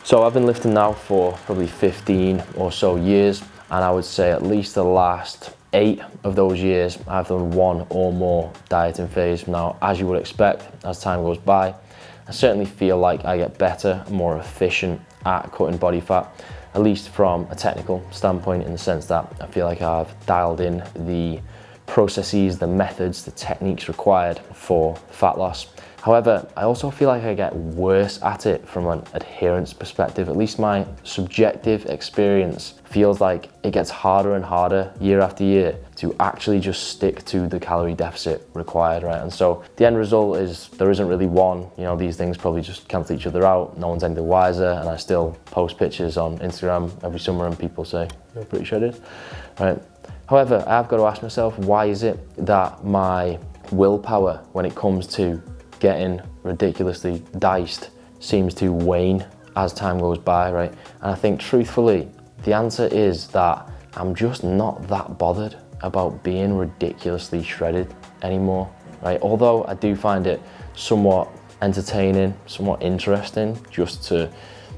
So I've been lifting now for probably 15 or so years, and I would say at least the last 8 of those years I've done 1 or more dieting phase. Now, as you would expect, as time goes by, I certainly feel like I get better, more efficient at cutting body fat, at least from a technical standpoint, in the sense that I feel like I've dialed in the processes, the methods, the techniques required for fat loss. However, I also feel like I get worse at it from an adherence perspective. At least my subjective experience feels like it gets harder and harder year after year to actually just stick to the calorie deficit required, right? And so the end result is there isn't really one. You know, these things probably just cancel each other out. No one's any the wiser, and I still post pictures on Instagram every summer and people say, "You're pretty shredded," right? However, I've got to ask myself, why is it that my willpower when it comes to getting ridiculously diced seems to wane as time goes by, right? And I think truthfully, the answer is that I'm just not that bothered about being ridiculously shredded anymore, right? Although I do find it somewhat entertaining, somewhat interesting just to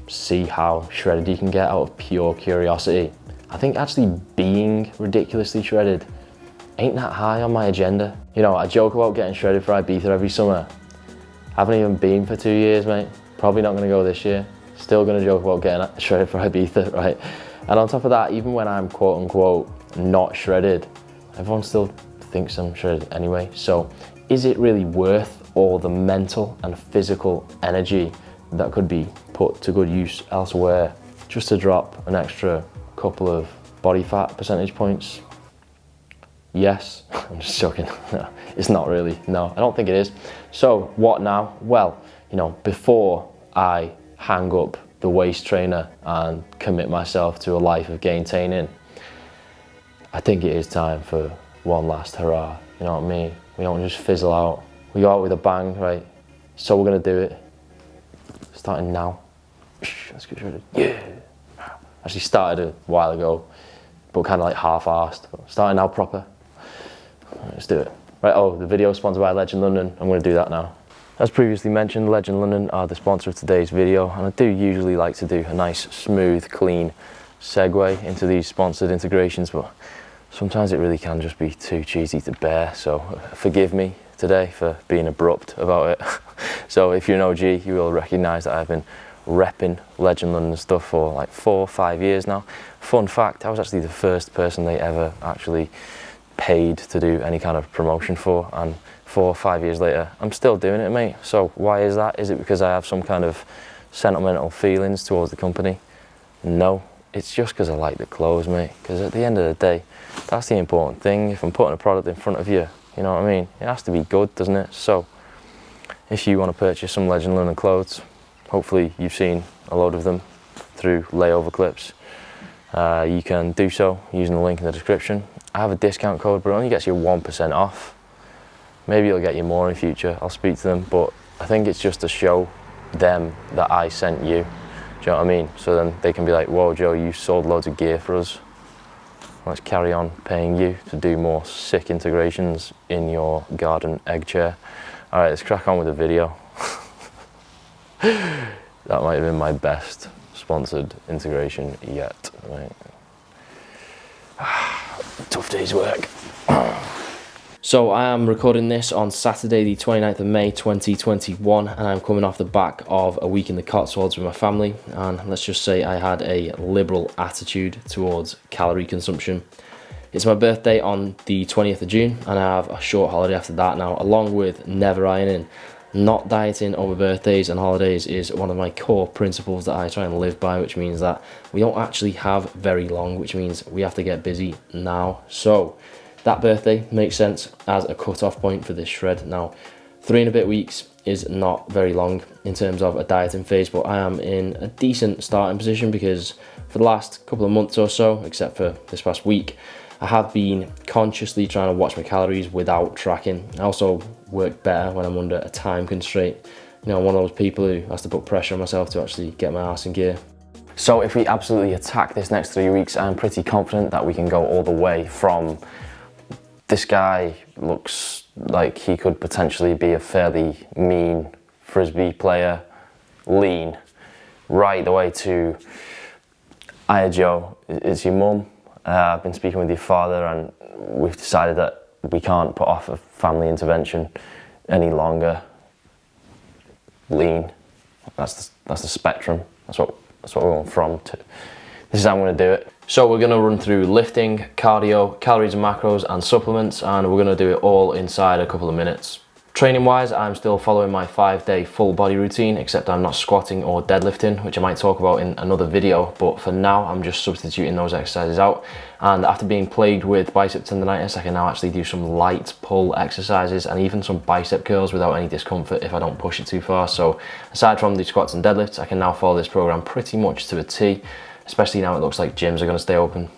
see how shredded you can get out of pure curiosity. I think actually being ridiculously shredded ain't that high on my agenda. You know, I joke about getting shredded for Ibiza every summer. Haven't even been for 2 years, mate. Probably not gonna go this year. Still gonna joke about getting shredded for Ibiza, right? And on top of that, even when I'm quote unquote not shredded, everyone still thinks I'm shredded anyway. So is it really worth all the mental and physical energy that could be put to good use elsewhere just to drop an extra couple of body fat percentage points? Yes. I'm just joking. No, it's not really. No, I don't think it is. So what now? Well, you know, before I hang up the waist trainer and commit myself to a life of gaintaining, I think it is time for one last hurrah. You know what I mean? We don't just fizzle out. We go out with a bang, right? So we're gonna do it. Starting now. Let's get shredded. Yeah. Actually started a while ago, but kind of like half-arsed. Starting now proper. Let's do it. Right, oh, the video is sponsored by Legend London. I'm going to do that now. As previously mentioned, Legend London are the sponsor of today's video, and I do usually like to do a nice, smooth, clean segue into these sponsored integrations, but sometimes it really can just be too cheesy to bear, so forgive me today for being abrupt about it. So if you're an OG, you will recognise that I've been repping Legend London stuff for like 4 or 5 years now. Fun fact, I was actually the first person they ever actually paid to do any kind of promotion for, and 4 or 5 years later I'm still doing it, mate. So why is that? Is it because I have some kind of sentimental feelings towards the company? No, it's just because I like the clothes, mate, because at the end of the day, that's the important thing. If I'm putting a product in front of you, you know what I mean, it has to be good, doesn't it? So if you want to purchase some Legend London clothes, hopefully you've seen a load of them through layover clips, you can do so using the link in the description. I have a discount code, but it only gets you 1% off. Maybe it'll get you more in future. I'll speak to them, but I think it's just to show them that I sent you. Do you know what I mean? So then they can be like, whoa, Joe, you sold loads of gear for us. Let's carry on paying you to do more sick integrations in your garden egg chair. All right, let's crack on with the video. That might have been my best sponsored integration yet, right? Tough day's work. So I am recording this on Saturday the 29th of May 2021, and I'm coming off the back of a week in the Cotswolds with my family, and let's just say I had a liberal attitude towards calorie consumption. It's my birthday on the 20th of June, and I have a short holiday after that. Now, along with never ironing, not dieting over birthdays and holidays is one of my core principles that I try and live by, which means that we don't actually have very long, which means we have to get busy now. So that birthday makes sense as a cut-off point for this shred. Now, 3 and a bit weeks is not very long in terms of a dieting phase, but I am in a decent starting position because for the last couple of months or so, except for this past week, I have been consciously trying to watch my calories without tracking. I also work better when I'm under a time constraint. You know, I'm one of those people who has to put pressure on myself to actually get my ass in gear. So if we absolutely attack this next 3 weeks, I'm pretty confident that we can go all the way from this guy looks like he could potentially be a fairly mean Frisbee player, lean, right the way to Aya Joe, it's your mum. I've been speaking with your father, and we've decided that we can't put off a family intervention any longer. Lean, that's the spectrum. That's what we're going from to. This is how I'm going to do it. So we're going to run through lifting, cardio, calories and macros, and supplements, and we're going to do it all inside a couple of minutes. Training wise, I'm still following my 5-day full body routine, except I'm not squatting or deadlifting, which I might talk about in another video, but for now I'm just substituting those exercises out. And after being plagued with bicep tendonitis, I can now actually do some light pull exercises and even some bicep curls without any discomfort if I don't push it too far. So aside from the squats and deadlifts, I can now follow this program pretty much to a T, especially now it looks like gyms are going to stay open.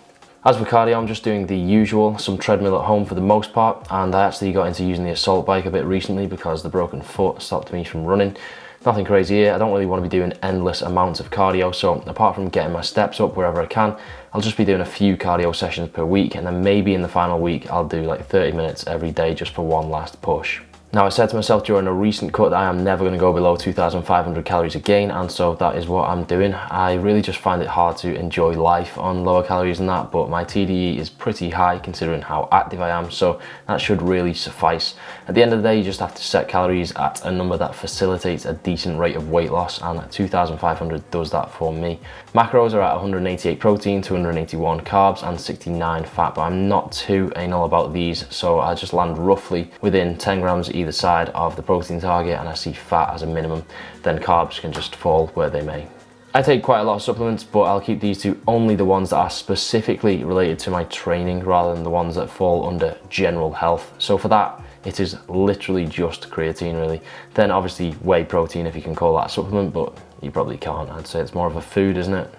As for cardio, I'm just doing the usual, some treadmill at home for the most part, and I actually got into using the assault bike a bit recently because the broken foot stopped me from running. Nothing crazy here. I don't really want to be doing endless amounts of cardio, so apart from getting my steps up wherever I can, I'll just be doing a few cardio sessions per week, and then maybe in the final week I'll do like 30 minutes every day just for one last push. Now, I said to myself during a recent cut that I am never going to go below 2,500 calories again, and so that is what I'm doing. I really just find it hard to enjoy life on lower calories than that, but my TDE is pretty high considering how active I am, so that should really suffice. At the end of the day, you just have to set calories at a number that facilitates a decent rate of weight loss, and 2,500 does that for me. Macros are at 188 protein, 281 carbs, and 69 fat, but I'm not too anal about these, so I just land roughly within 10 grams either side of the protein target, and I see fat as a minimum. Then carbs can just fall where they may. I take quite a lot of supplements, but I'll keep these to only the ones that are specifically related to my training rather than the ones that fall under general health. So for that, it is literally just creatine really. Then obviously whey protein, if you can call that a supplement, but you probably can't. I'd say it's more of a food, isn't it?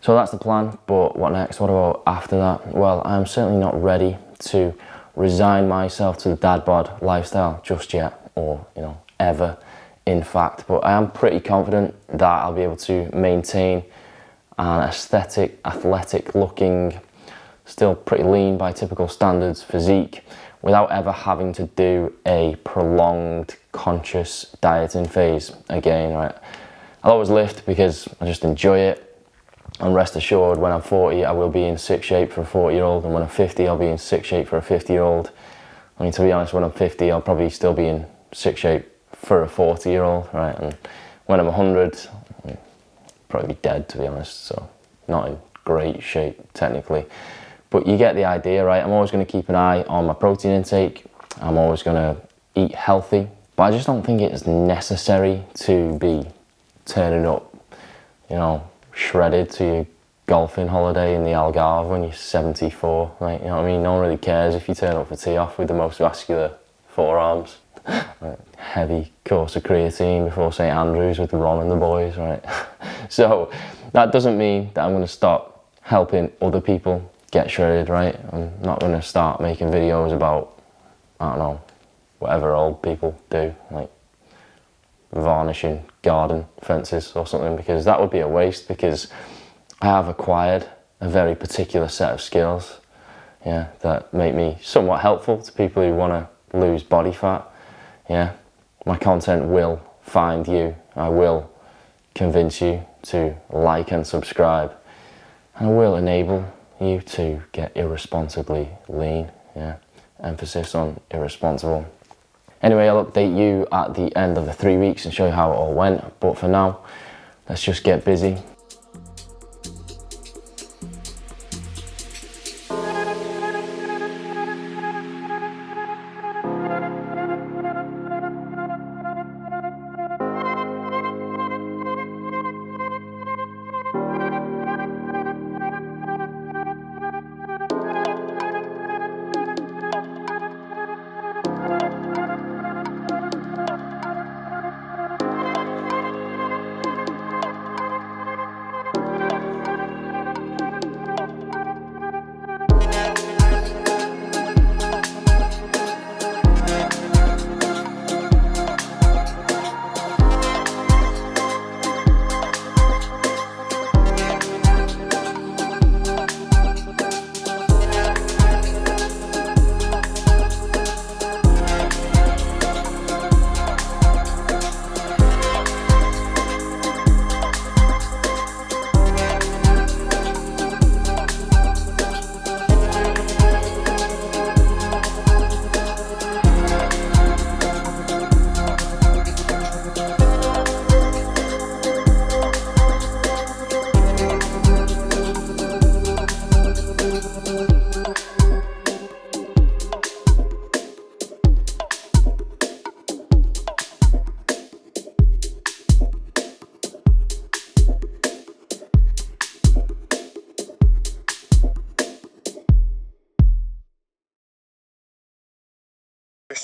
So that's the plan, but what next? What about after that? Well, I'm certainly not ready to resign myself to the dad bod lifestyle just yet, or ever in fact, but I am pretty confident that I'll be able to maintain an aesthetic, athletic looking, still pretty lean by typical standards physique without ever having to do a prolonged conscious dieting phase again, right? I'll always lift because I just enjoy it. And rest assured, when I'm 40, I will be in sick shape for a 40-year-old, and when I'm 50, I'll be in sick shape for a 50-year-old. I mean, to be honest, when I'm 50, I'll probably still be in sick shape for a 40-year-old, right? And when I'm 100, I'll probably be dead, to be honest, so not in great shape, technically. But you get the idea, right? I'm always going to keep an eye on my protein intake. I'm always going to eat healthy, but I just don't think it's necessary to be turning up, shredded to your golfing holiday in the Algarve when you're 74, right? You know what I mean? No one really cares if you turn up for tee off with the most vascular forearms. Right. Heavy course of creatine before St Andrews with Ron and the boys, right? So that doesn't mean that I'm going to stop helping other people get shredded, right? I'm not going to start making videos about, I don't know, whatever old people do, like varnishing garden fences or something, because that would be a waste, because I have acquired a very particular set of skills, that make me somewhat helpful to people who want to lose body fat. My content will find you. I will convince you to like and subscribe, and I will enable you to get irresponsibly lean. Emphasis on irresponsible. Anyway, I'll update you at the end of the 3 weeks and show you how it all went. But for now, let's just get busy.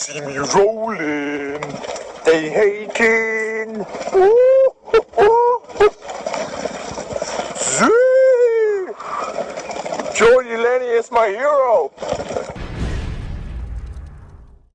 see me rolling. They hating. Ooh, ooh, ooh. Zee! Jordy Lenny is my hero.